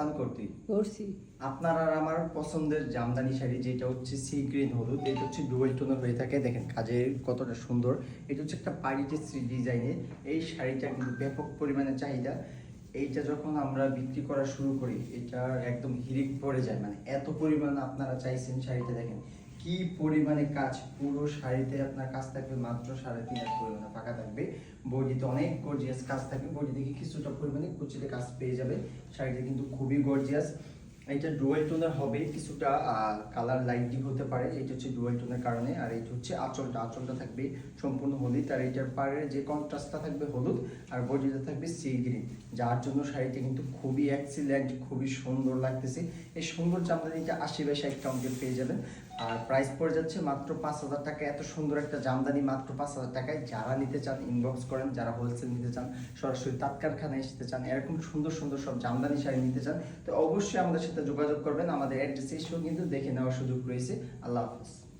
স্নান করতে করছি। আপনার আর আমার পছন্দের জামদানি শাড়ি যেটা হচ্ছে সি গ্রিন হলুদ, এটা হচ্ছে ডুয়েল টোনের হয়ে থাকে। দেখেন কাজের কতটা সুন্দর। এটা হচ্ছে একটা পার্টি ডিজাইনের। এই শাড়িটা কিন্তু ব্যাপক পরিমাণে চাহিদা। এইটা যখন আমরা বিক্রি করা শুরু করি, এটা একদম হিরিক পড়ে যায়, মানে এত পরিমাণ আপনারা চাইছেন শাড়িটা। দেখেন কি পরিমাণে কাজ, পুরো শাড়িতে আপনার কাজ থাকবে মাত্র 3.5 পরিমাণে ফাঁকা থাকবে। বডিতে অনেক গর্জিয়াস কাজ থাকবে, বডি থেকে কিছুটা পরিমাণে কুচিতে কাজ পেয়ে যাবে। শাড়িটা কিন্তু খুবই গর্জিয়াস। এটা ডুয়াল টোনের হবে, কিছুটা কালার লাইটই হতে পারে। এটা হচ্ছে ডুয়াল টোনের কারণে। আর এটা হচ্ছে আঁচলটা থাকবে সম্পূর্ণ হলুদ, আর এটার পাড়ের যে কন্ট্রাস্টটা থাকবে হলুদ, আর বডিটা থাকবে সি গ্রিন, যার জন্য শাড়িটা কিন্তু খুবই এক্সিলেন্ট, খুবই সুন্দর লাগতেছে। এই সুন্দর জামদানিটা 80/60 কাউন্টে পেয়ে যাবেন। আর প্রাইস পড়ে যাচ্ছে মাত্র 5,000 টাকা। এত সুন্দর একটা জামদানি মাত্র 5,000 টাকায়। যারা নিতে চান ইনবক্স করেন, যারা হোলসেল নিতে চান, সরাসরি তাঁত কারখানায় আসতে চান, এরকম সুন্দর সুন্দর সব জামদানি শাড়ি নিতে চান, তো অবশ্যই আমাদের সাথে যোগাযোগ করবেন। আমাদের অ্যাড্রেস এসেও কিন্তু দেখে নেওয়ার সুযোগ রয়েছে। আল্লাহ হাফিজ।